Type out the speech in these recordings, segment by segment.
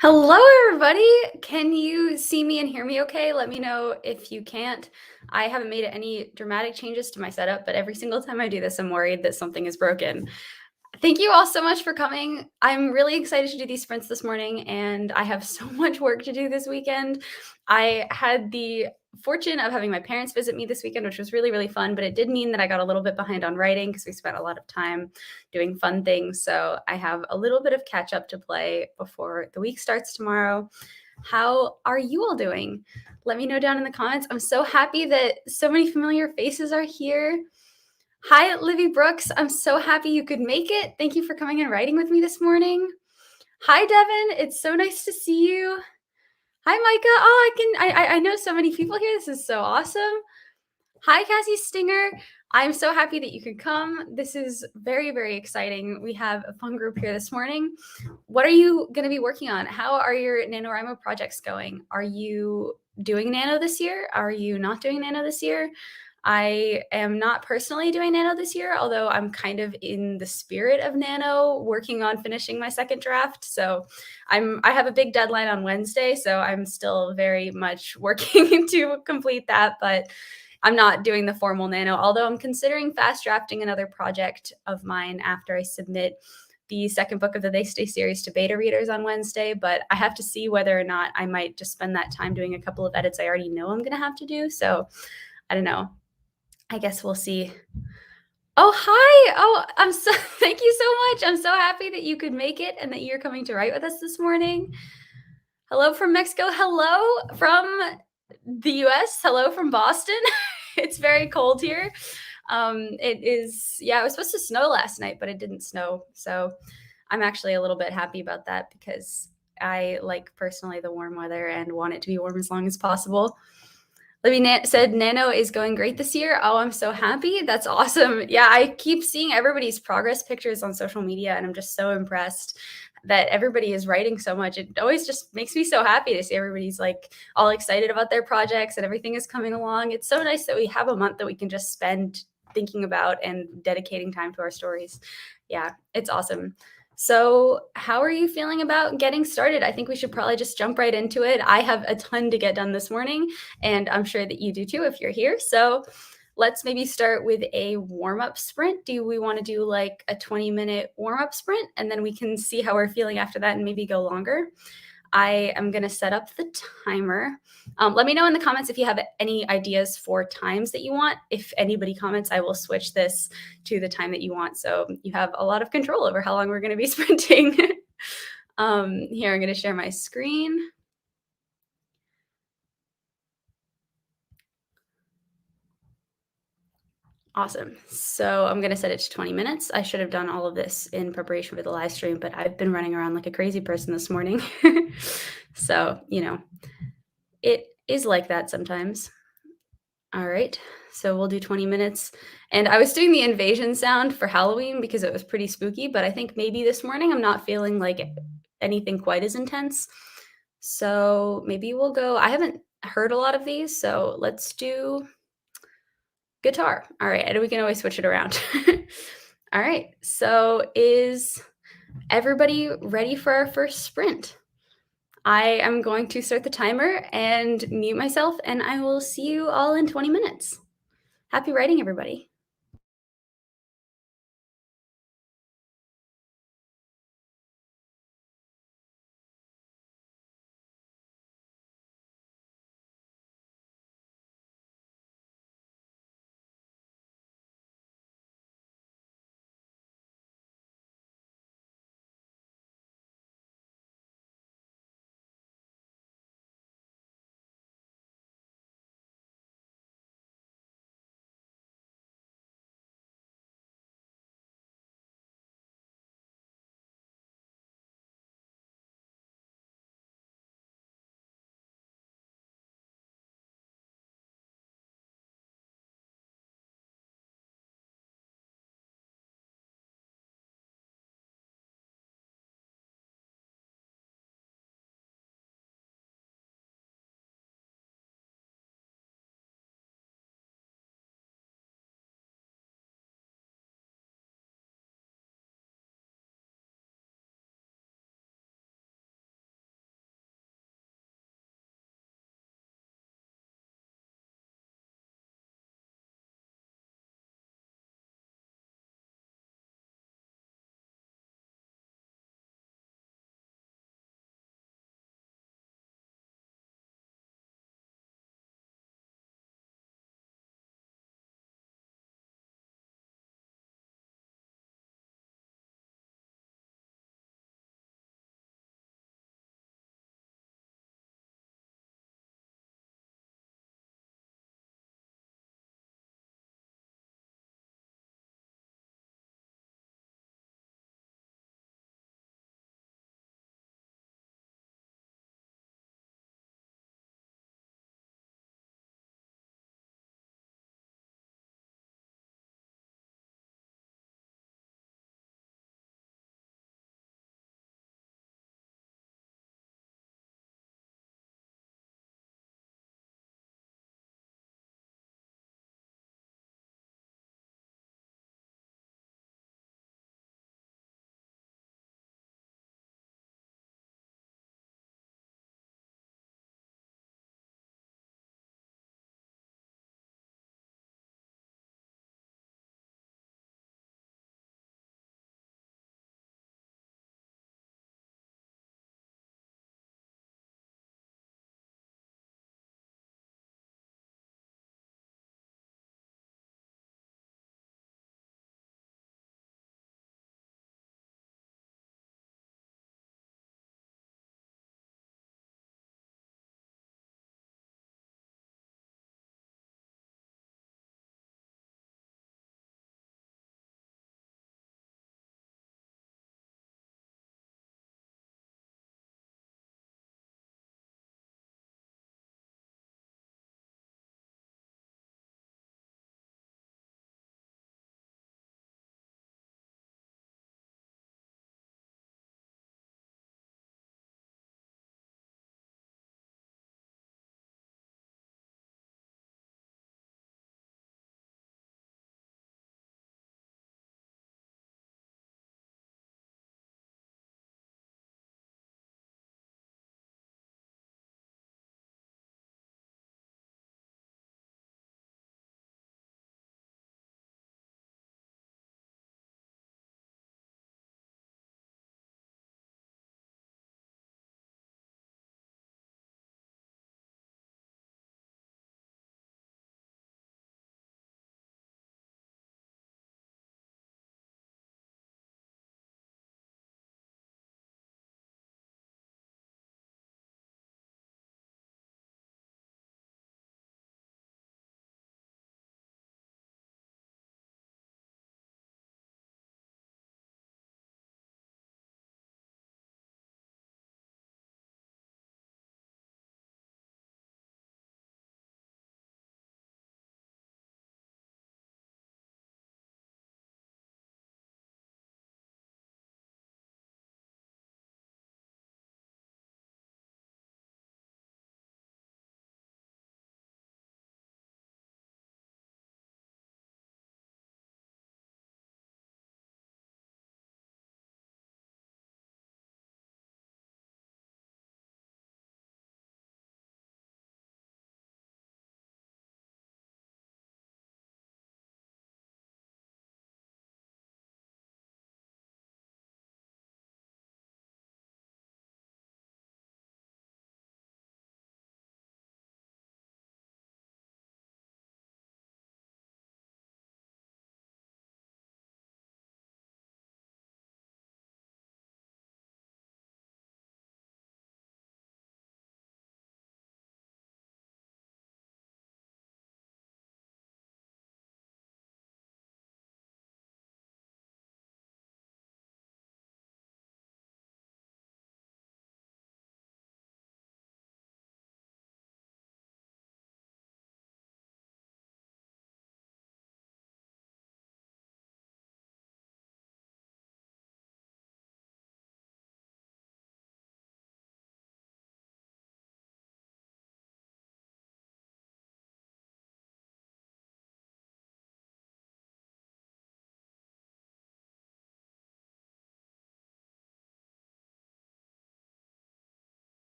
Hello, everybody. Can you see me and hear me okay? Let me know if you can't. I haven't made any dramatic changes to my setup, but every single time I do this, I'm worried that something is broken. Thank you all so much for coming. I'm really excited to do these sprints this morning, and I have so much work to do this weekend. I had the fortune of having my parents visit me this weekend, which was really, really fun, but it did mean that I got a little bit behind on writing because we spent a lot of time doing fun things. So I have a little bit of catch up to play before the week starts tomorrow. How are you all doing? Let me know down in the comments. I'm so happy that so many familiar faces are here. Hi, Livy Brooks. I'm so happy you could make it. Thank you for coming and writing with me this morning. Hi, Devin. It's so nice to see you. Hi, Micah. Oh, I know so many people here. This is so awesome. Hi, Cassie Stinger. I'm so happy that you could come. This is very, very exciting. We have a fun group here this morning. What are you going to be working on? How are your Nanowrimo projects going? Are you doing Nano this year? Are you not doing Nano this year? I am not personally doing Nano this year, although I'm kind of in the spirit of Nano, working on finishing my second draft. So I have a big deadline on Wednesday, so I'm still very much working to complete that, but I'm not doing the formal Nano, although I'm considering fast drafting another project of mine after I submit the second book of the They Stay series to beta readers on Wednesday, but I have to see whether or not I might just spend that time doing a couple of edits I already know I'm going to have to do. So I don't know. I guess we'll see. Oh, hi. Oh, I'm so thank you so much. I'm so happy that you could make it and that you're coming to write with us this morning. Hello from Mexico. Hello from the US. Hello from Boston. It's very cold here. It is, yeah, it was supposed to snow last night, but it didn't snow. So I'm actually a little bit happy about that because I like personally the warm weather and want it to be warm as long as possible. Libby said Nano is going great this year. Oh, I'm so happy. That's awesome. Yeah, I keep seeing everybody's progress pictures on social media, and I'm just so impressed that everybody is writing so much. It always just makes me so happy to see everybody's like all excited about their projects and everything is coming along. It's so nice that we have a month that we can just spend thinking about and dedicating time to our stories. Yeah, it's awesome. So, how are you feeling about getting started? I think we should probably just jump right into it. I have a ton to get done this morning, and I'm sure that you do too if you're here. So, let's maybe start with a warm up sprint. Do we want to do like a 20-minute warm up sprint and then we can see how we're feeling after that and maybe go longer? I am going to set up the timer. Let me know in the comments if you have any ideas for times that you want. If anybody comments, I will switch this to the time that you want. So you have a lot of control over how long we're going to be sprinting. Here, I'm going to share my screen. Awesome. So I'm going to set it to 20 minutes. I should have done all of this in preparation for the live stream, but I've been running around like a crazy person this morning. So, it is like that sometimes. All right. So we'll do 20 minutes. And I was doing the invasion sound for Halloween because it was pretty spooky, but I think maybe this morning I'm not feeling like anything quite as intense. So maybe we'll go. I haven't heard a lot of these, so let's do guitar. All right. And we can always switch it around. All right. So is everybody ready for our first sprint? I am going to start the timer and mute myself, and I will see you all in 20 minutes. Happy writing, everybody.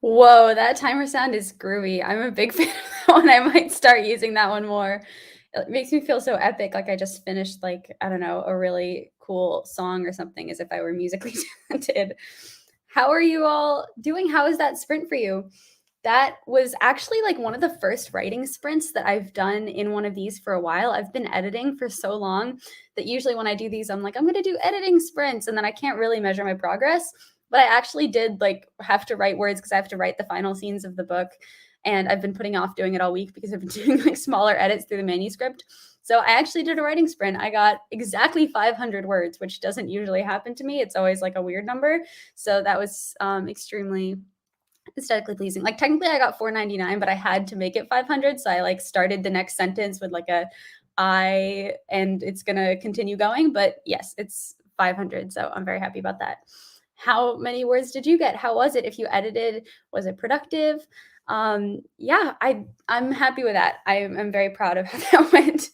Whoa, that timer sound is groovy. I'm a big fan of that one. I might start using that one more. It makes me feel so epic, like I just finished like, I don't know, a really cool song or something as if I were musically talented. How are you all doing? How is that sprint for you? That was actually like one of the first writing sprints that I've done in one of these for a while. I've been editing for so long that usually when I do these, I'm like, I'm going to do editing sprints. And then I can't really measure my progress. But I actually did like have to write words because I have to write the final scenes of the book. And I've been putting off doing it all week because I've been doing like smaller edits through the manuscript. So I actually did a writing sprint. I got exactly 500 words, which doesn't usually happen to me. It's always like a weird number. So that was extremely aesthetically pleasing. Like technically I got 499, but I had to make it 500. So I like started the next sentence with like a I, and it's going to continue going. But yes, it's 500. So I'm very happy about that. How many words did you get? How was it? If you edited, was it productive? Yeah, I'm happy with that. I'm very proud of how that went.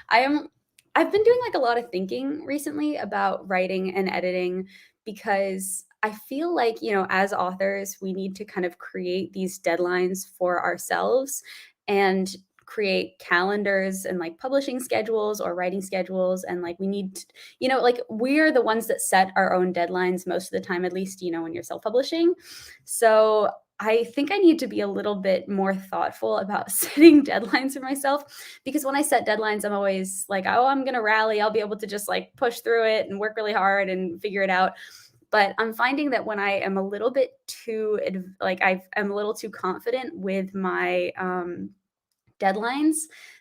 I am I've been doing like a lot of thinking recently about writing and editing because I feel like, as authors, we need to kind of create these deadlines for ourselves and create calendars and like publishing schedules or writing schedules. And like we need to, like we're the ones that set our own deadlines most of the time, at least, when you're self publishing. So I think I need to be a little bit more thoughtful about setting deadlines for myself because when I set deadlines, I'm always like, oh, I'm going to rally. I'll be able to just like push through it and work really hard and figure it out. But I'm finding that when I am a little bit too, like I'm a little too confident with my deadlines,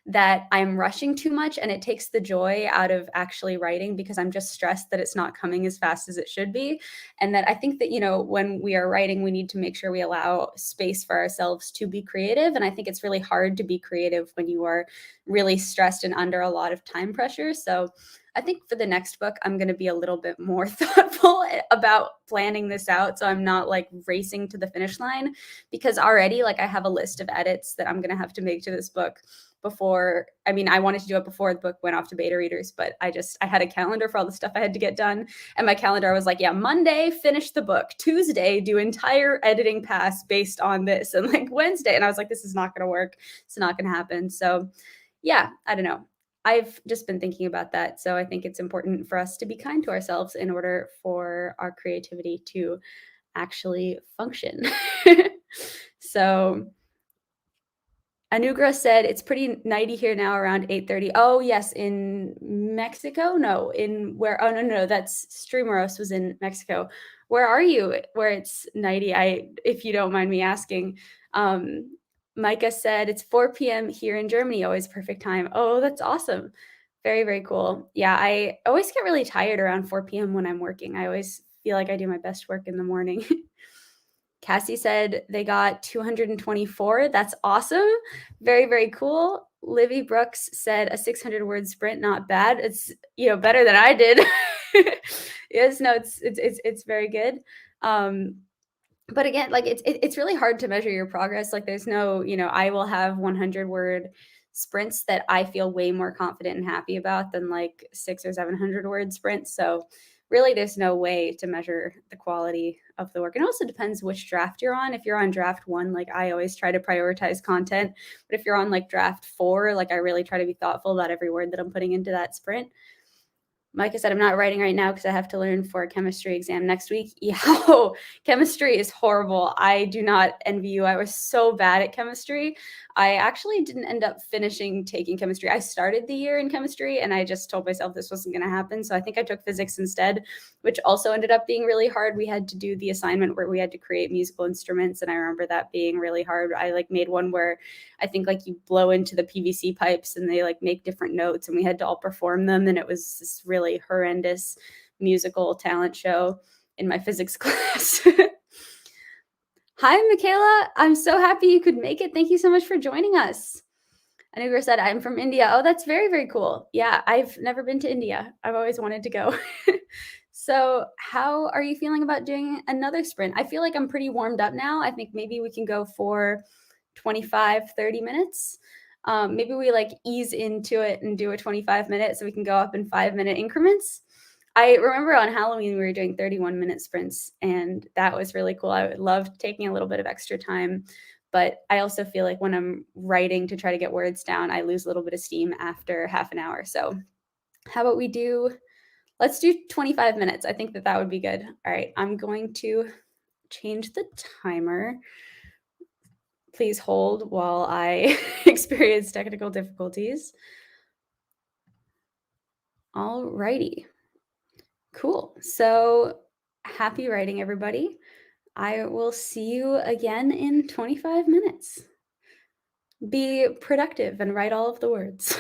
that I'm rushing too much and it takes the joy out of actually writing because I'm just stressed that it's not coming as fast as it should be. And that I think that, when we are writing, we need to make sure we allow space for ourselves to be creative. And I think it's really hard to be creative when you are really stressed and under a lot of time pressure. So I think for the next book, I'm going to be a little bit more thoughtful about planning this out. So I'm not like racing to the finish line because already like I have a list of edits that I'm going to have to make to this book before. I mean, I wanted to do it before the book went off to beta readers, but I had a calendar for all the stuff I had to get done. And my calendar was like, yeah, Monday, finish the book. Tuesday, do entire editing pass based on this. And like Wednesday. And I was like, this is not going to work. It's not going to happen. So yeah, I don't know. I've just been thinking about that. So I think it's important for us to be kind to ourselves in order for our creativity to actually function. So Anugra said it's pretty nighty here now around 8:30. Oh yes, in Mexico? No, in where? Oh no, that's Streameros was in Mexico. Where are you? Where it's nighty? If you don't mind me asking. Micah said it's 4 p.m. here in Germany. Always perfect time. Oh, that's awesome. Very, very cool. Yeah, I always get really tired around 4 p.m. when I'm working. I always feel like I do my best work in the morning. Cassie said they got 224. That's awesome. Very, very cool. Livy Brooks said a 600 word sprint, not bad. It's, better than I did. Yes, no, it's very good. But again, like it's really hard to measure your progress. Like there's no, I will have 100-word sprints that I feel way more confident and happy about than like 600 or 700-word sprints. So really there's no way to measure the quality of the work. And it also depends which draft you're on. If you're on draft 1, like I always try to prioritize content. But if you're on like draft 4, like I really try to be thoughtful about every word that I'm putting into that sprint. Micah said, I'm not writing right now because I have to learn for a chemistry exam next week. Yeah, chemistry is horrible. I do not envy you. I was so bad at chemistry. I actually didn't end up finishing taking chemistry. I started the year in chemistry and I just told myself this wasn't going to happen. So I think I took physics instead, which also ended up being really hard. We had to do the assignment where we had to create musical instruments. And I remember that being really hard. I like made one where I think like you blow into the PVC pipes and they like make different notes and we had to all perform them. And it was this really horrendous musical talent show in my physics class. Hi, Michaela. I'm so happy you could make it. Thank you so much for joining us. Anugra said, I'm from India. Oh, that's very, very cool. Yeah, I've never been to India. I've always wanted to go. So how are you feeling about doing another sprint? I feel like I'm pretty warmed up now. I think maybe we can go for 25, 30 minutes. Maybe we like ease into it and do a 25 minute so we can go up in 5-minute increments. I remember on Halloween, we were doing 31-minute sprints, and that was really cool. I would love taking a little bit of extra time, but I also feel like when I'm writing to try to get words down, I lose a little bit of steam after half an hour. So, how about we do let's do 25 minutes. I think that that would be good. All right, I'm going to change the timer. Please hold while I experience technical difficulties. All righty. Cool. So, happy writing, everybody. I will see you again in 25 minutes. Be productive and write all of the words.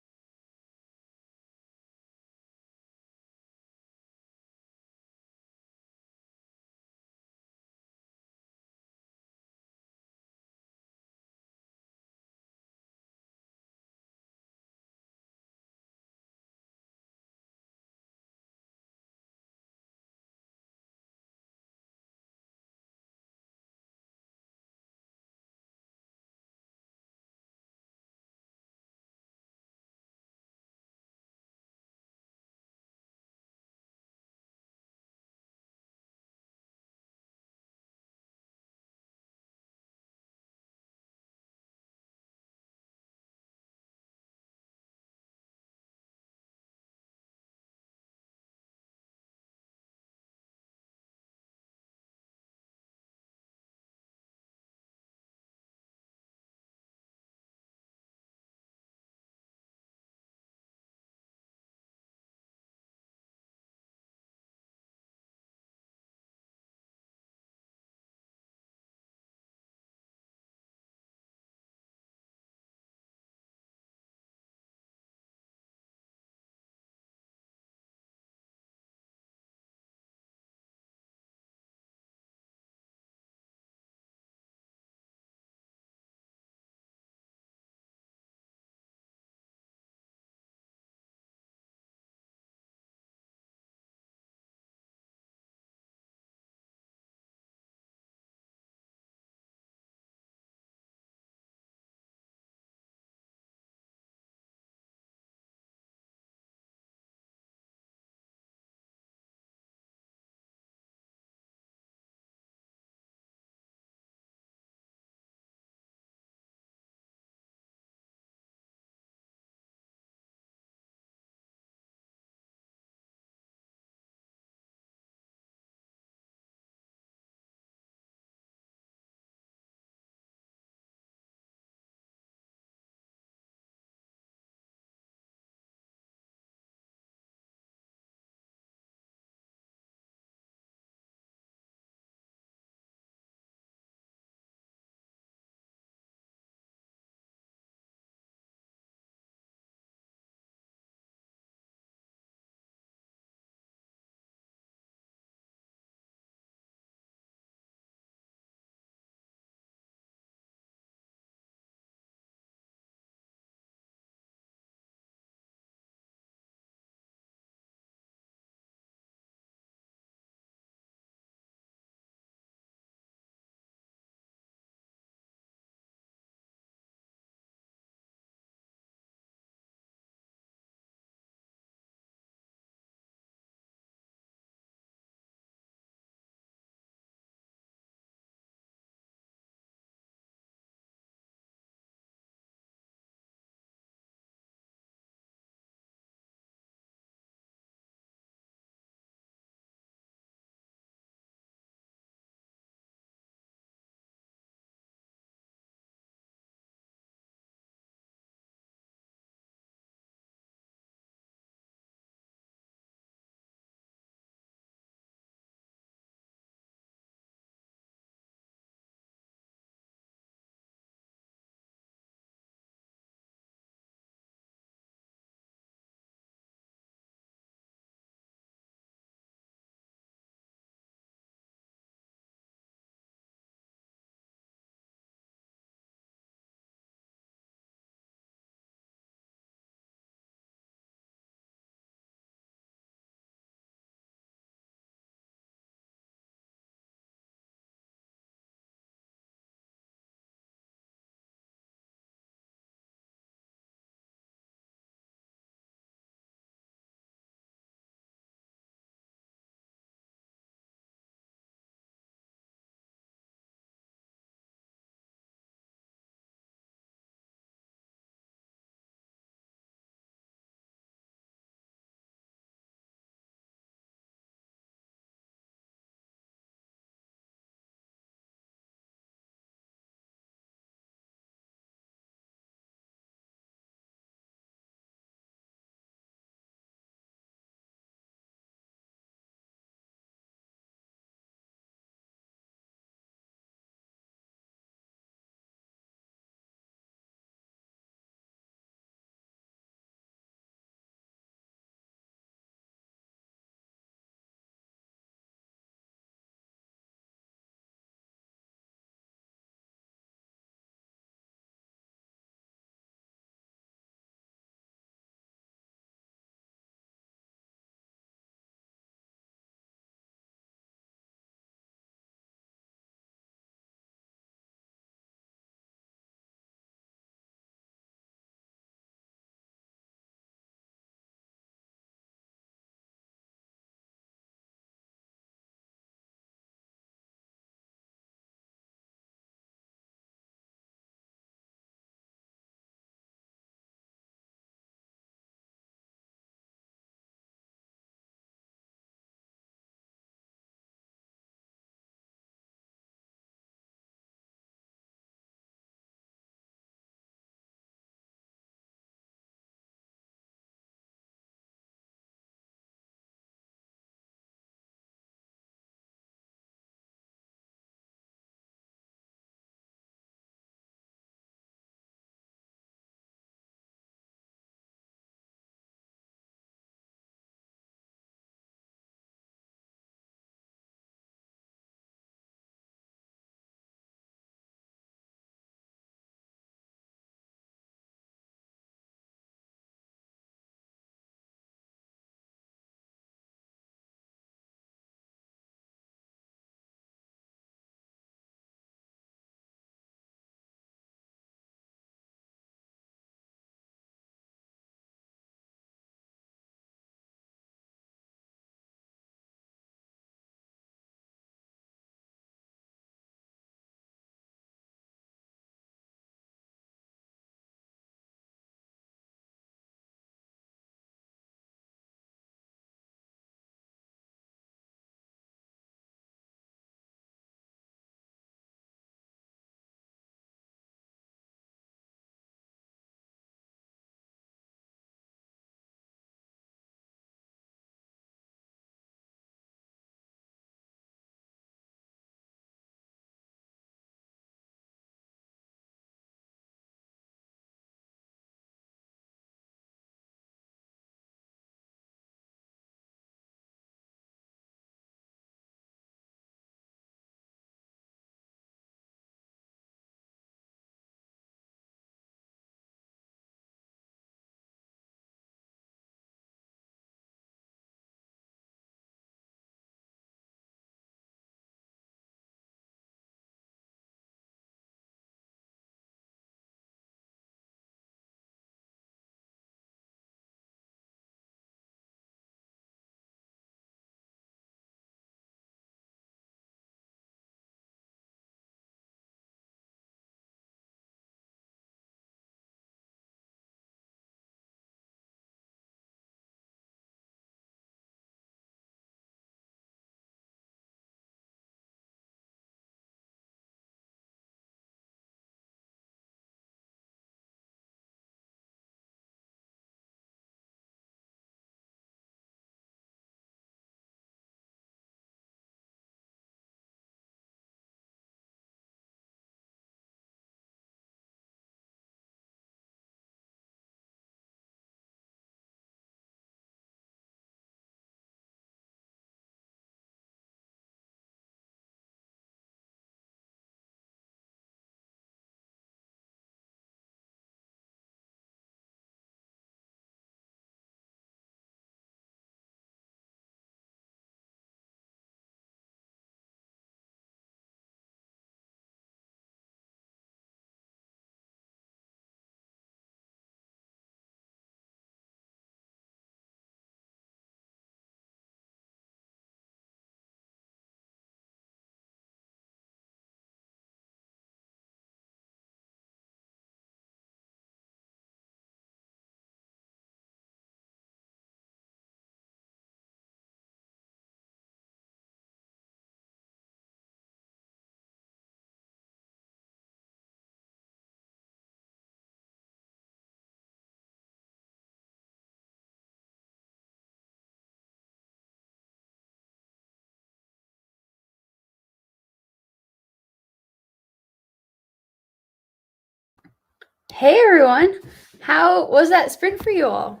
Hey everyone, how was that sprint for you all?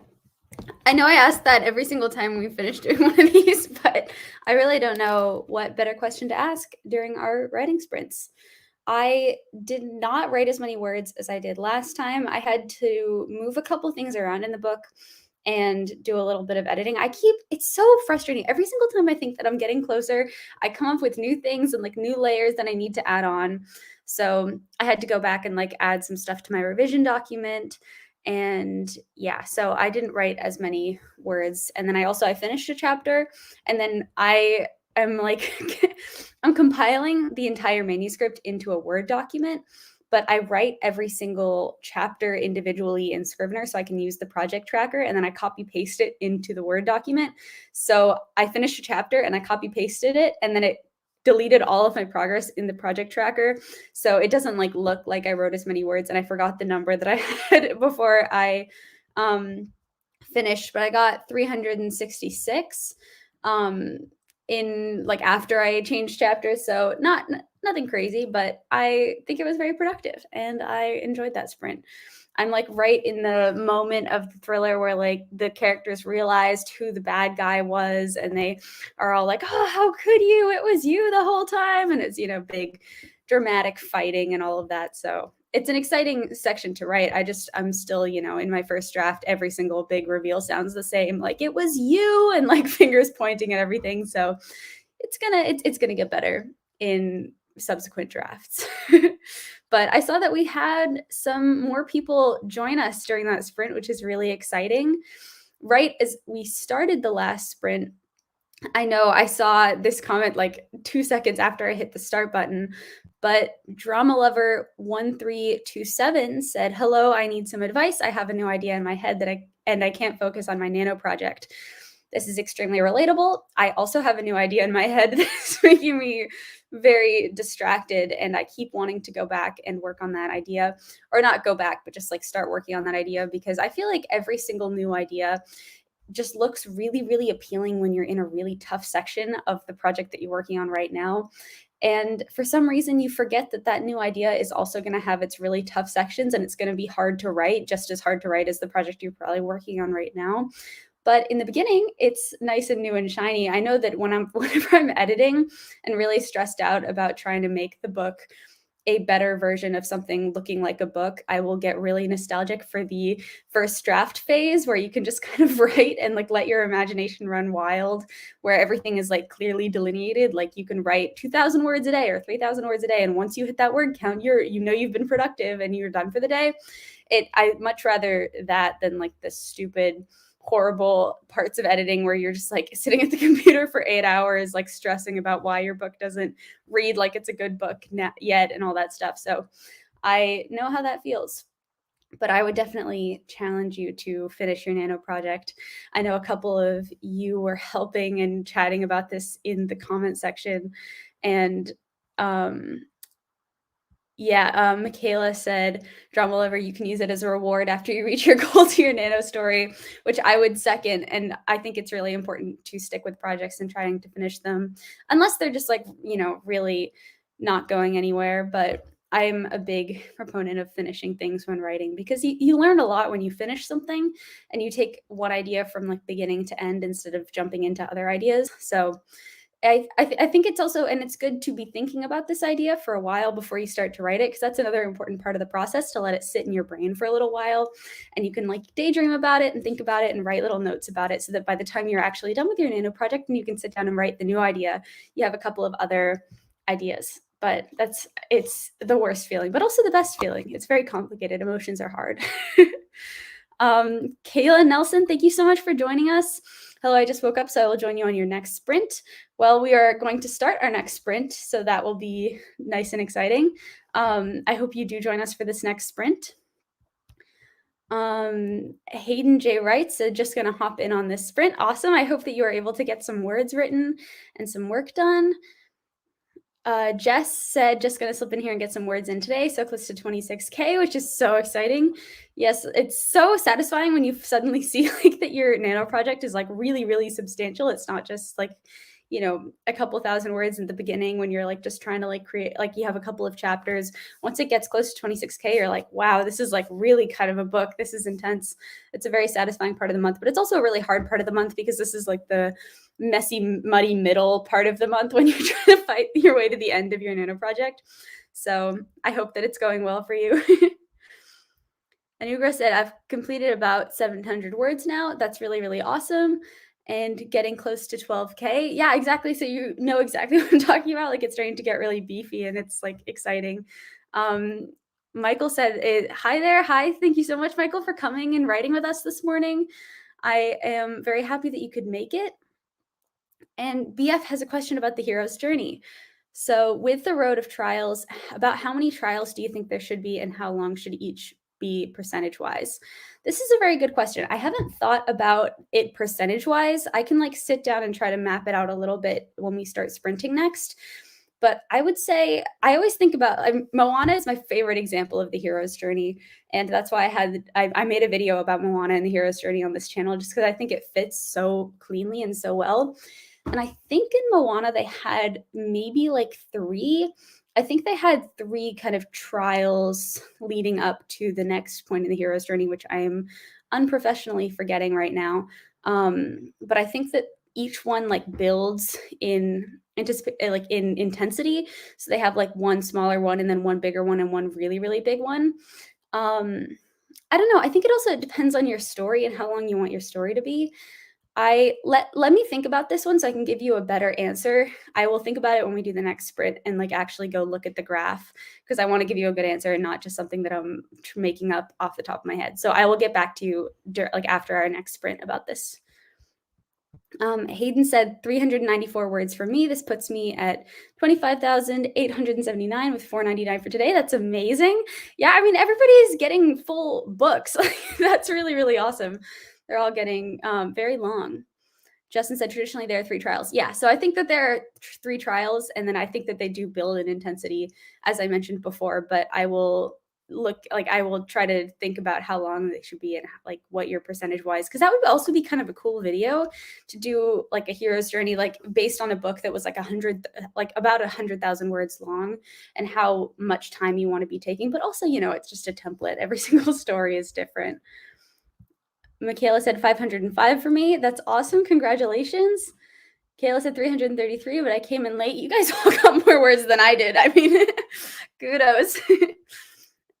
I know I asked that every single time we finish doing one of these, but I really don't know what better question to ask during our writing sprints. I did not write as many words as I did last time. I had to move a couple things around in the book and do a little bit of editing. It's so frustrating. Every single time I think that I'm getting closer, I come up with new things and like new layers that I need to add on. So I had to go back and like add some stuff to my revision document. And yeah, so I didn't write as many words. And then I finished a chapter, and then I'm like I'm compiling the entire manuscript into a Word document, but I write every single chapter individually in Scrivener so I can use the project tracker, and then I copy paste it into the Word document. So I finished a chapter and I copy pasted it, and then it deleted all of my progress in the project tracker. So it doesn't like look like I wrote as many words, and I forgot the number that I had before I finished, but I got 366 in like after I changed chapters. So nothing crazy, but I think it was very productive and I enjoyed that sprint. I'm like right in the moment of the thriller where like the characters realized who the bad guy was, and they are all like, "Oh, how could you? It was you the whole time." And it's, big dramatic fighting and all of that. So it's an exciting section to write. I'm still, in my first draft, every single big reveal sounds the same. Like, it was you, and like fingers pointing at everything. So it's gonna get better in subsequent drafts. But I saw that we had some more people join us during that sprint, which is really exciting. Right as we started the last sprint, I know I saw this comment like 2 seconds after I hit the start button, but Drama Lover 1327 said, "Hello, I need some advice. I have a new idea in my head and I can't focus on my nano project. This is extremely relatable. I also have a new idea in my head that's making me very distracted, and I keep wanting to go back and work on that idea, or not go back, but just like start working on that idea, because I feel like every single new idea just looks really, really appealing when you're in a really tough section of the project that you're working on right now. And for some reason, you forget that that new idea is also going to have its really tough sections, and it's going to be hard to write, just as hard to write as the project you're probably working on right now. But in the beginning, it's nice and new and shiny. I know that whenever I'm editing and really stressed out about trying to make the book a better version of something looking like a book, I will get really nostalgic for the first draft phase, where you can just kind of write and like let your imagination run wild, where everything is like clearly delineated. Like you can write 2,000 words a day or 3,000 words a day, and once you hit that word count, you've been productive and you're done for the day. I much rather that than like the stupid horrible parts of editing where you're just like sitting at the computer for 8 hours, like stressing about why your book doesn't read like it's a good book yet and all that stuff. So I know how that feels, but I would definitely challenge you to finish your nano project. I know a couple of you were helping and chatting about this in the comment section, and Michaela said, "Drama Lover, you can use it as a reward after you reach your goal to your nano story," which I would second. And I think it's really important to stick with projects and trying to finish them, unless they're just like, really not going anywhere. But I'm a big proponent of finishing things when writing, because you learn a lot when you finish something and you take one idea from like beginning to end instead of jumping into other ideas. So I think it's also, and it's good to be thinking about this idea for a while before you start to write it, because that's another important part of the process, to let it sit in your brain for a little while, and you can like daydream about it and think about it and write little notes about it, so that by the time you're actually done with your nano project and you can sit down and write the new idea, you have a couple of other ideas. But it's the worst feeling, but also the best feeling. It's very complicated. Emotions are hard. Kayla Nelson, thank you so much for joining us. Hello, I just woke up, so I will join you on your next sprint. Well, we are going to start our next sprint, so that will be nice and exciting. I hope you do join us for this next sprint. Hayden J. Wright said, "Just going to hop in on this sprint." Awesome. I hope that you are able to get some words written and some work done. Jess said, "Just going to slip in here and get some words in today." So close to 26K, which is so exciting. Yes, it's so satisfying when you suddenly see like that your nano project is like really, really substantial. It's not just like, a couple thousand words in the beginning when you're like just trying to like create, like you have a couple of chapters. Once it gets close to 26K, you're like, wow, this is like really kind of a book. This is intense. It's a very satisfying part of the month, but it's also a really hard part of the month because this is like the messy, muddy middle part of the month when you're trying to fight your way to the end of your nano project. So I hope that it's going well for you. Anugra said, I've completed about 700 words now. That's really, really awesome. And getting close to 12K. Yeah, exactly. So you know exactly what I'm talking about. Like it's starting to get really beefy and it's like exciting. Michael said, hi there. Hi. Thank you so much, Michael, for coming and writing with us this morning. I am very happy that you could make it. And BF has a question about the hero's journey. So with the road of trials, about how many trials do you think there should be and how long should each be percentage-wise? This is a very good question. I haven't thought about it percentage-wise. I can like sit down and try to map it out a little bit when we start sprinting next. But I would say, I always think about, Moana is my favorite example of the hero's journey. And that's why I made a video about Moana and the hero's journey on this channel, just because I think it fits so cleanly and so well. And I think in Moana, they had maybe like I think they had 3 kind of trials leading up to the next point in the hero's journey, which I am unprofessionally forgetting right now. But I think that each one like builds in intensity. So they have like one smaller one and then one bigger one and one really, really big one. I don't know. I think it also depends on your story and how long you want your story to be. Let me think about this one so I can give you a better answer. I will think about it when we do the next sprint and like actually go look at the graph because I want to give you a good answer and not just something that I'm making up off the top of my head. So I will get back to you like after our next sprint about this. Hayden said 394 words for me. This puts me at 25,879 with 499 for today. That's amazing. Yeah, I mean, everybody's getting full books. That's really, really awesome. They're all getting very long. Justin said traditionally there are 3 trials. Yeah, so I think that there are 3 trials, and then I think that they do build in intensity, as I mentioned before, but I will try to think about how long they should be and like what your percentage wise, because that would also be kind of a cool video to do like a hero's journey, like based on a book that was like about 100,000 words long and how much time you want to be taking. But also, it's just a template. Every single story is different. Michaela said 505 for me. That's awesome. Congratulations. Kayla said 333, but I came in late. You guys all got more words than I did. I mean, kudos.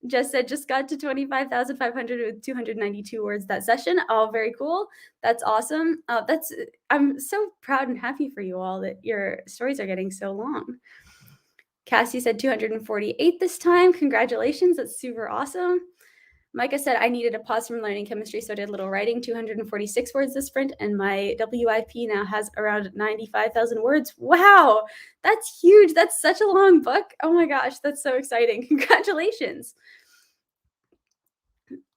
Jess said just got to 25,500 with 292 words that session. Oh, very cool. That's awesome. I'm so proud and happy for you all that your stories are getting so long. Cassie said 248 this time. Congratulations. That's super awesome. Micah said, I needed a pause from learning chemistry, so I did a little writing, 246 words this sprint, and my WIP now has around 95,000 words. Wow, that's huge. That's such a long book. Oh my gosh, that's so exciting. Congratulations.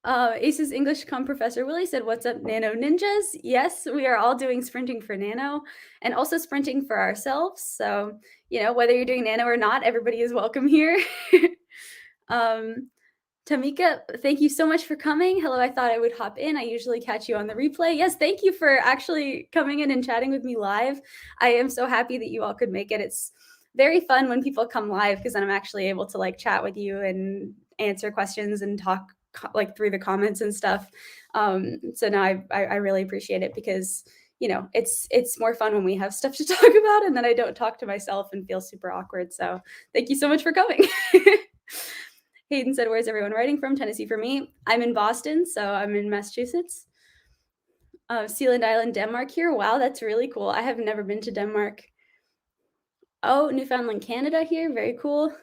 Ace's English Com Professor Willie said, what's up, Nano Ninjas? Yes, we are all doing sprinting for Nano and also sprinting for ourselves. So, whether you're doing Nano or not, everybody is welcome here. Tamika, thank you so much for coming. Hello, I thought I would hop in. I usually catch you on the replay. Yes, thank you for actually coming in and chatting with me live. I am so happy that you all could make it. It's very fun when people come live because then I'm actually able to like chat with you and answer questions and talk like through the comments and stuff. So now I really appreciate it because it's more fun when we have stuff to talk about and then I don't talk to myself and feel super awkward. So thank you so much for coming. Hayden said, where's everyone writing from? Tennessee for me. I'm in Boston, so I'm in Massachusetts. Sealand Island, Denmark here. Wow, that's really cool. I have never been to Denmark. Oh, Newfoundland, Canada here. Very cool.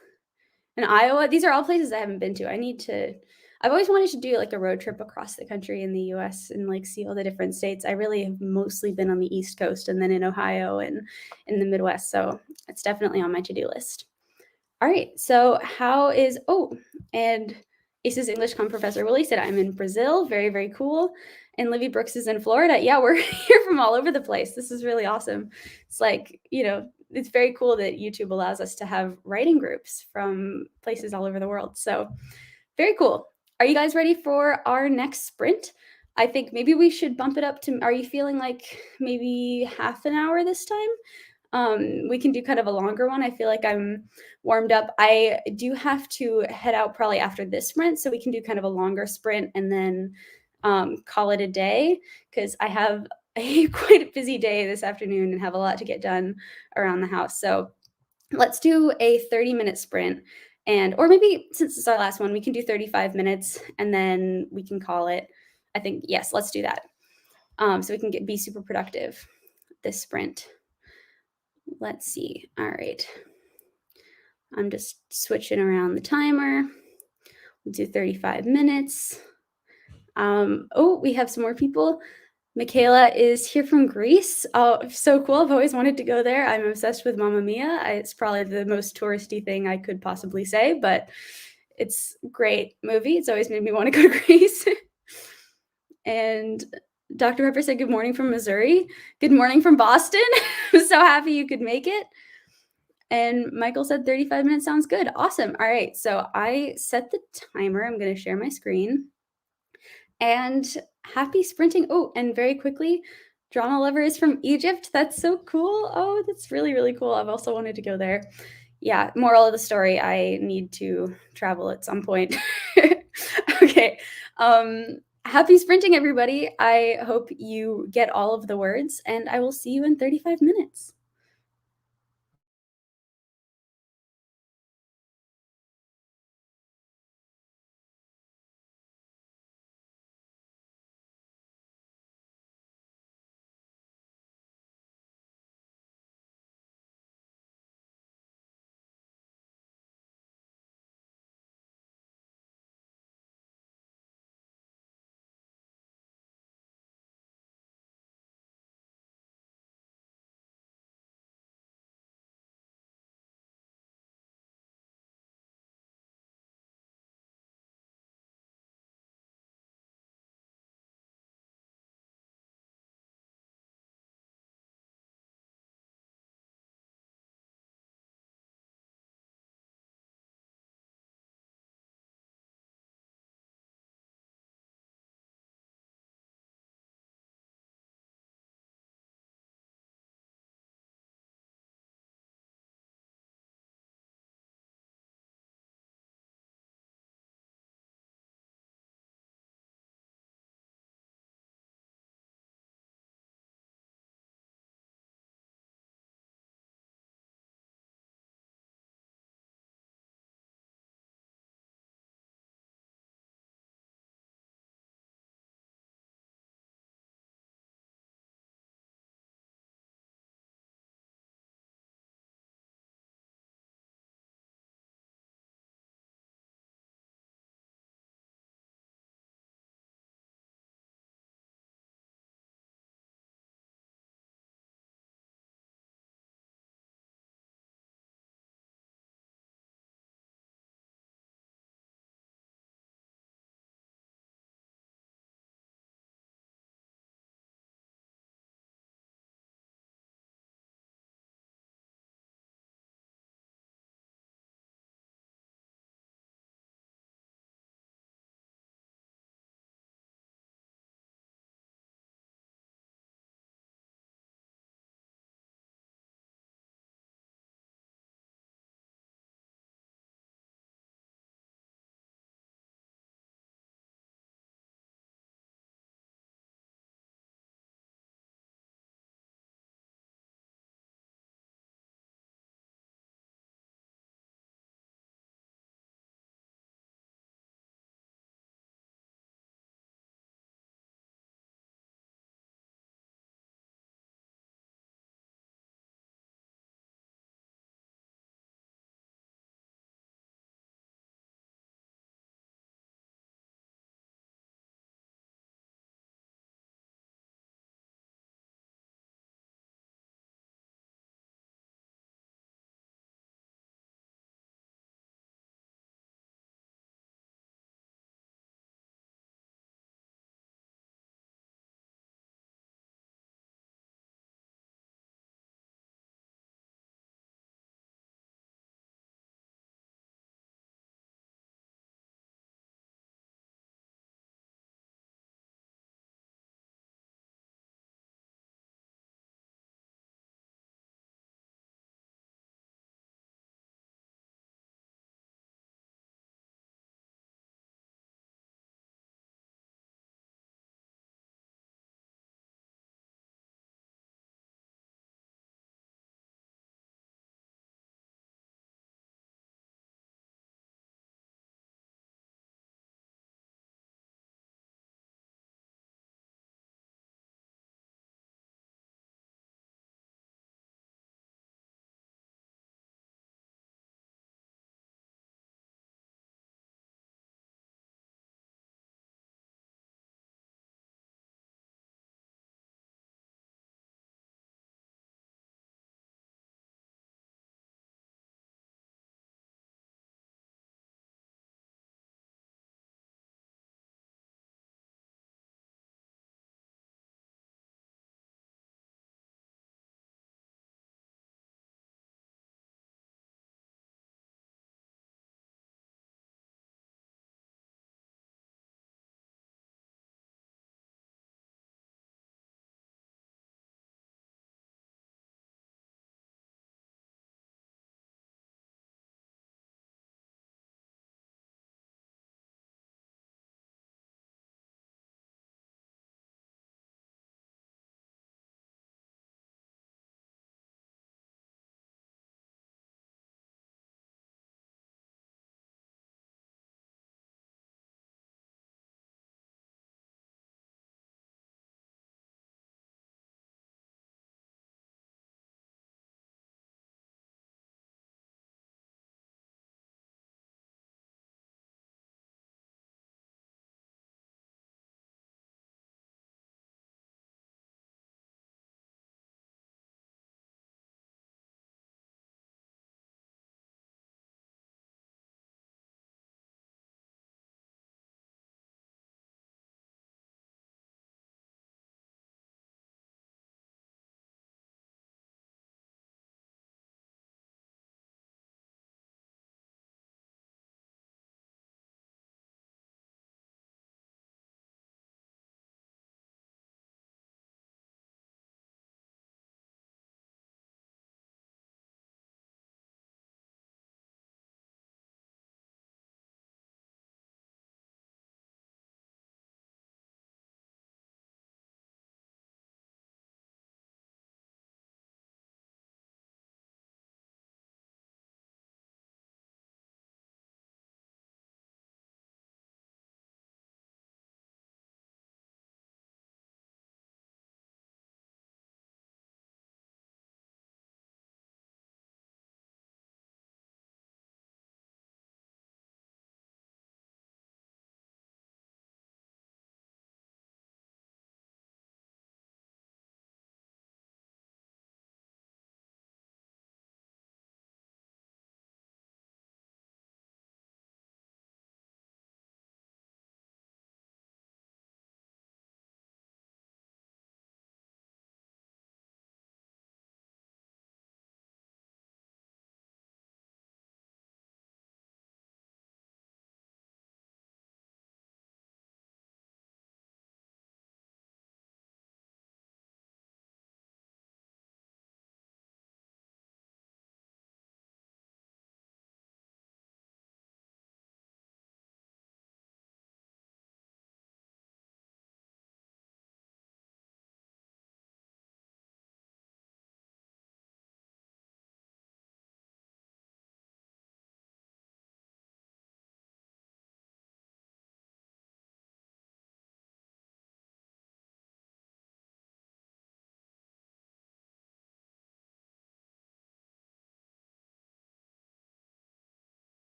And Iowa. These are all places I haven't been to. I've always wanted to do like a road trip across the country in the US and like see all the different states. I really have mostly been on the East Coast and then in Ohio and in the Midwest. So it's definitely on my to-do list. All right, so and Ace's English Com Professor Willie said, I'm in Brazil. Very, very cool. And Livy Brooks is in Florida. Yeah, we're here from all over the place. This is really awesome. It's like, it's very cool that YouTube allows us to have writing groups from places all over the world. So very cool. Are you guys ready for our next sprint? I think maybe we should bump it up to, are you feeling like maybe half an hour this time? We can do kind of a longer one. I feel like I'm warmed up. I do have to head out probably after this sprint, so we can do kind of a longer sprint and then call it a day because I have a quite a busy day this afternoon and have a lot to get done around the house. So let's do a 30-minute sprint. And, or maybe since it's our last one, we can do 35 minutes and then we can call it. I think, yes, let's do that. So we can be super productive this sprint. Let's see. All right. I'm just switching around the timer. We'll do 35 minutes. Oh, we have some more people. Michaela is here from Greece. Oh, so cool. I've always wanted to go there. I'm obsessed with Mamma Mia. It's probably the most touristy thing I could possibly say, but it's a great movie. It's always made me want to go to Greece. And Dr. Pepper said, good morning from Missouri. Good morning from Boston. I'm so happy you could make it. And Michael said 35 minutes sounds good. Awesome. All right. So I set the timer. I'm going to share my screen. And happy sprinting. Oh, and very quickly, drama lover is from Egypt. That's so cool. Oh, that's really, really cool. I've also wanted to go there. Yeah, moral of the story, I need to travel at some point. Okay. Happy sprinting, everybody. I hope you get all of the words, and I will see you in 35 minutes.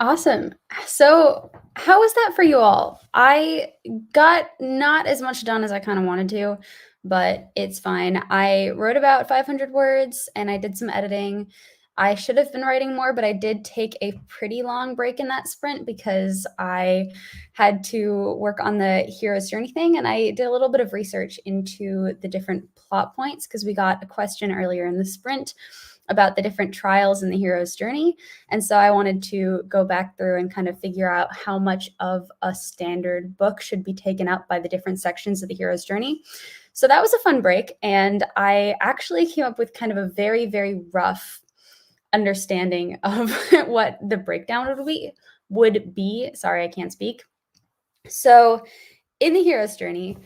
Awesome. So, how was that for you all? I got not as much done as I kind of wanted to, but it's fine. I wrote about 500 words and I did some editing. I should have been writing more, but I did take a pretty long break in that sprint because I had to work on the hero's journey thing and I did a little bit of research into the different plot points because we got a question earlier in the sprint about the different trials in the hero's journey. And so I wanted to go back through and kind of figure out how much of a standard book should be taken up by the different sections of the hero's journey. So that was a fun break. And I actually came up with kind of a very, very rough understanding of what the breakdown would be. Sorry, I can't speak. So in the hero's journey,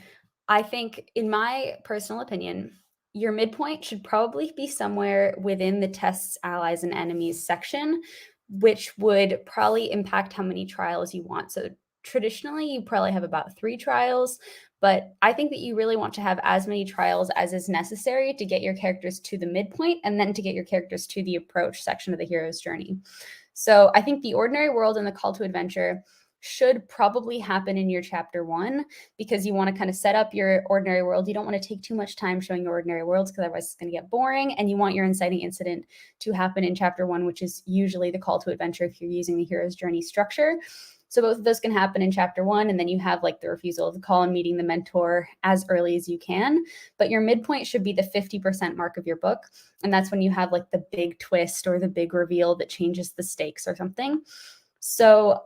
I think, in my personal opinion, your midpoint should probably be somewhere within the tests, allies, and enemies section, which would probably impact how many trials you want. So traditionally, you probably have about 3 trials, but I think that you really want to have as many trials as is necessary to get your characters to the midpoint and then to get your characters to the approach section of the hero's journey. So I think the ordinary world and the call to adventure should probably happen in your chapter 1 because you want to kind of set up your ordinary world. You don't want to take too much time showing your ordinary worlds because otherwise it's going to get boring. And you want your inciting incident to happen in chapter 1, which is usually the call to adventure if you're using the hero's journey structure. So both of those can happen in chapter 1, and then you have like the refusal of the call and meeting the mentor as early as you can. But your midpoint should be the 50% mark of your book. And that's when you have like the big twist or the big reveal that changes the stakes or something. So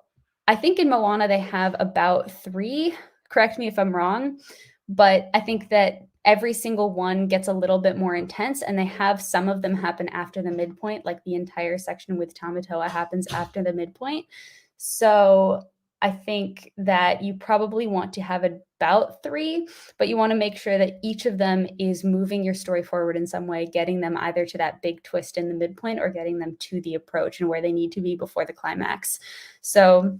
I think in Moana they have about 3. Correct me if I'm wrong, but I think that every single one gets a little bit more intense, and they have some of them happen after the midpoint, like the entire section with Tamatoa happens after the midpoint. So I think that you probably want to have about 3, but you want to make sure that each of them is moving your story forward in some way, getting them either to that big twist in the midpoint or getting them to the approach and where they need to be before the climax. So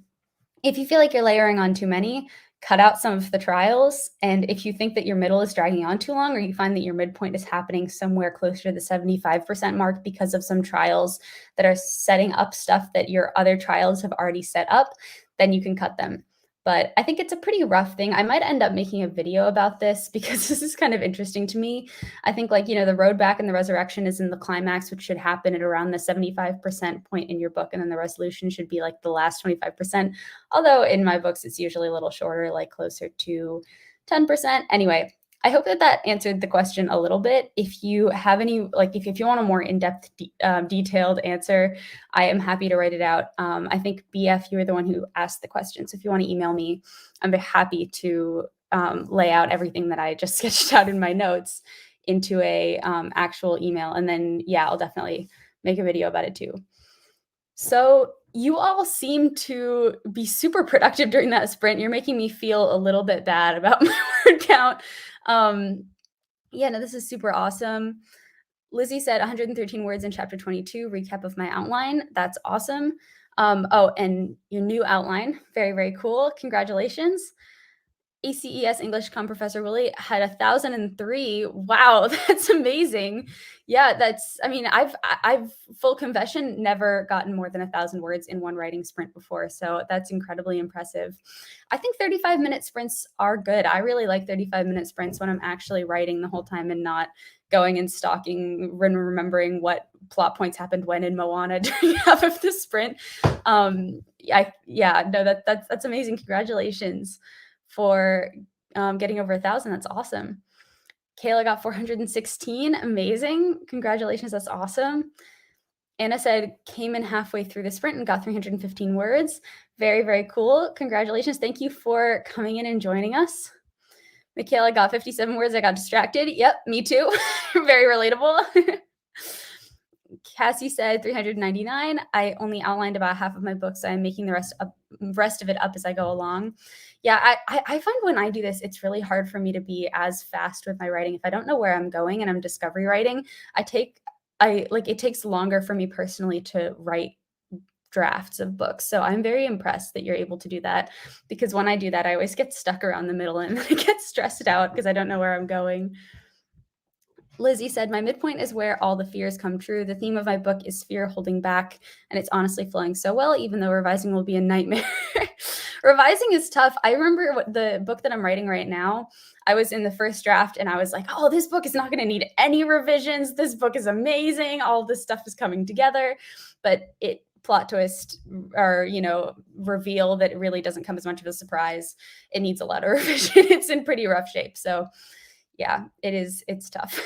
if you feel like you're layering on too many, cut out some of the trials. And if you think that your middle is dragging on too long, or you find that your midpoint is happening somewhere closer to the 75% mark because of some trials that are setting up stuff that your other trials have already set up, then you can cut them. But I think it's a pretty rough thing. I might end up making a video about this because this is kind of interesting to me. I think, like, the road back and the resurrection is in the climax, which should happen at around the 75% point in your book. And then the resolution should be like the last 25%. Although in my books, it's usually a little shorter, like closer to 10%. Anyway, I hope that answered the question a little bit. If you have any, like, if you want a more in-depth, detailed answer, I am happy to write it out. I think BF, you were the one who asked the question. So if you want to email me, I'm very happy to lay out everything that I just sketched out in my notes into a actual email. And then, yeah, I'll definitely make a video about it too. So you all seem to be super productive during that sprint. You're making me feel a little bit bad about my word count. Yeah, no, this is super awesome. Lizzie said 113 words in chapter 22, recap of my outline. That's awesome. Oh, and your new outline. Very, very cool. Congratulations. ACES English Com Professor Willie had 1,003. Wow, that's amazing. Yeah, I mean, I've full confession, never gotten more than 1,000 words in one writing sprint before. So that's incredibly impressive. I think 35-minute sprints are good. I really like 35-minute sprints when I'm actually writing the whole time and not going and stalking and remembering what plot points happened when in Moana during half of the sprint. That's amazing. Congratulations for getting over 1,000. That's awesome. Kayla got 416. Amazing. Congratulations. That's awesome. Anna said came in halfway through the sprint and got 315 words. Very, very cool. Congratulations. Thank you for coming in and joining us. Michaela got 57 words. I got distracted. Yep, me too. Very relatable. Cassie said 399. I only outlined about half of my book, so I'm making the rest of it up as I go along. Yeah, I find when I do this, it's really hard for me to be as fast with my writing. If I don't know where I'm going and I'm discovery writing, it takes longer for me personally to write drafts of books. So I'm very impressed that you're able to do that, because when I do that, I always get stuck around the middle and I get stressed out because I don't know where I'm going. Lizzie said, my midpoint is where all the fears come true. The theme of my book is fear holding back, and it's honestly flowing so well, even though revising will be a nightmare. Revising is tough. I remember the book that I'm writing right now, I was in the first draft and I was like, oh, this book is not going to need any revisions. This book is amazing. All this stuff is coming together. But it plot twist or, reveal that it really doesn't come as much of a surprise. It needs a lot of revision. It's in pretty rough shape. So yeah, it's tough.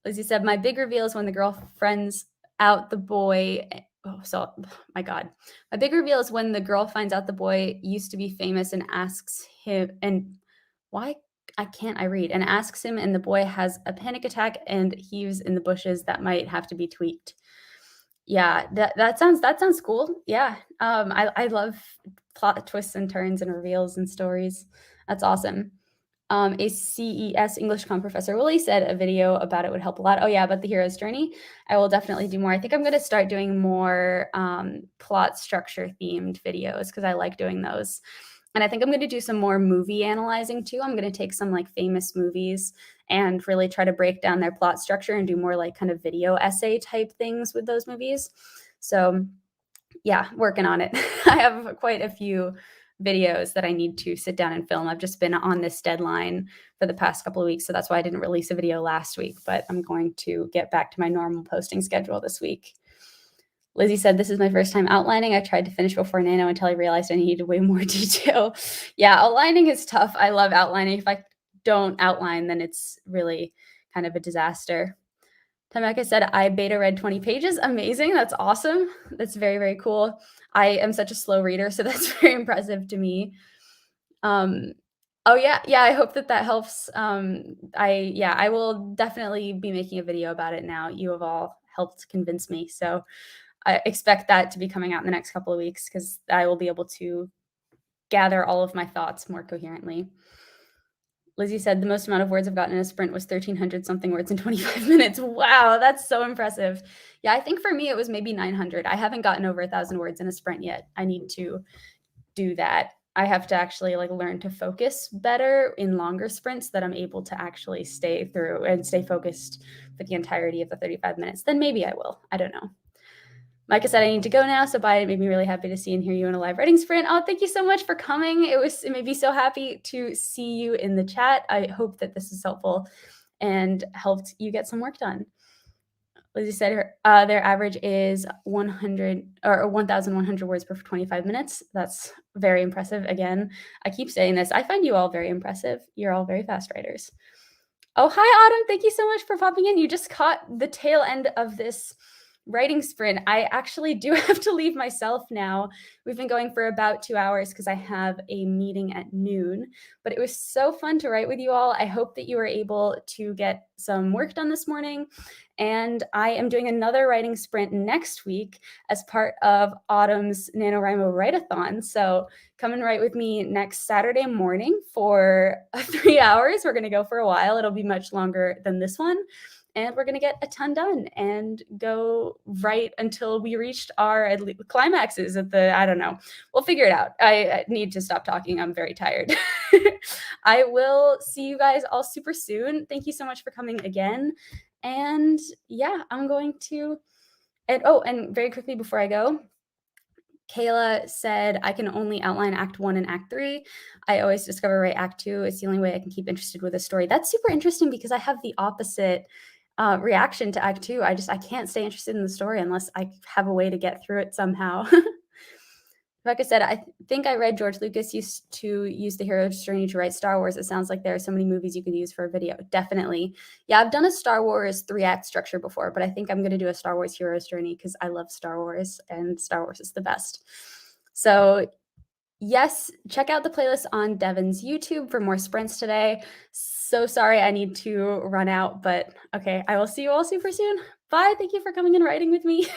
Lizzie said, my big reveal is when the girl finds out the boy. My God. My big reveal is when the girl finds out the boy used to be famous and asks him, and why can't I read? And asks him, and the boy has a panic attack and heaves in the bushes. That might have to be tweaked. Yeah, that sounds cool. Yeah. I love plot twists and turns and reveals and stories. That's awesome. A CES English Comm professor Willie said a video about it would help a lot. Oh yeah, about the hero's journey. I will definitely do more. I think I'm going to start doing more plot structure themed videos because I like doing those. And I think I'm going to do some more movie analyzing too. I'm going to take some like famous movies and really try to break down their plot structure and do more like kind of video essay type things with those movies. So yeah, working on it. I have quite a few videos that I need to sit down and film. I've just been on this deadline for the past couple of weeks, so that's why I didn't release a video last week, but I'm going to get back to my normal posting schedule this week. Lizzie said, this is my first time outlining. I tried to finish before Nano until I realized I needed way more detail. Yeah, outlining is tough. I love outlining. If I don't outline, then it's really kind of a disaster. Tameka said, I beta read 20 pages. Amazing. That's awesome. That's very, very cool. I am such a slow reader, so that's very impressive to me. Oh yeah, I hope that helps. I will definitely be making a video about it now. You have all helped convince me, so I expect that to be coming out in the next couple of weeks because I will be able to gather all of my thoughts more coherently. Lizzie said the most amount of words I've gotten in a sprint was 1,300 something words in 25 minutes. Wow, that's so impressive. Yeah, I think for me it was maybe 900. I haven't gotten over 1,000 words in a sprint yet. I need to do that. I have to actually like learn to focus better in longer sprints that I'm able to actually stay through and stay focused for the entirety of the 35 minutes. Then maybe I will. I don't know. Micah said, I need to go now. So bye. It made me really happy to see and hear you in a live writing sprint. Oh, thank you so much for coming. It made me so happy to see you in the chat. I hope that this is helpful and helped you get some work done. Lizzie said their average is 100 or 1,100 words per 25 minutes. That's very impressive. Again, I keep saying this. I find you all very impressive. You're all very fast writers. Oh, hi, Autumn. Thank you so much for popping in. You just caught the tail end of this writing sprint. I actually do have to leave myself now. We've been going for about 2 hours because I have a meeting at noon, but it was so fun to write with you all. I hope that you were able to get some work done this morning. And I am doing another writing sprint next week as part of Autumn's Nanowrimo Write-a-thon. So come and write with me next Saturday morning for 3 hours. We're going to go for a while. It'll be much longer than this one. And we're going to get a ton done and go right until we reached our climaxes at I don't know. We'll figure it out. I need to stop talking. I'm very tired. I will see you guys all super soon. Thank you so much for coming again. And yeah, I'm going to, and very quickly before I go, Kayla said, I can only outline Act 1 and Act 3. I always discover right Act 2. It's the only way I can keep interested with a story. That's super interesting because I have the opposite reaction to Act 2. I can't stay interested in the story unless I have a way to get through it somehow. Like I said, I think I read George Lucas used to use the hero's journey to write Star Wars. It sounds like there are so many movies you can use for a video. Definitely. Yeah, I've done a Star Wars 3-act structure before, but I think I'm going to do a Star Wars hero's journey because I love Star Wars and Star Wars is the best. So yes, check out the playlist on Devin's YouTube for more sprints today. So sorry I need to run out, but okay, I will see you all super soon. Bye. Thank you for coming and writing with me.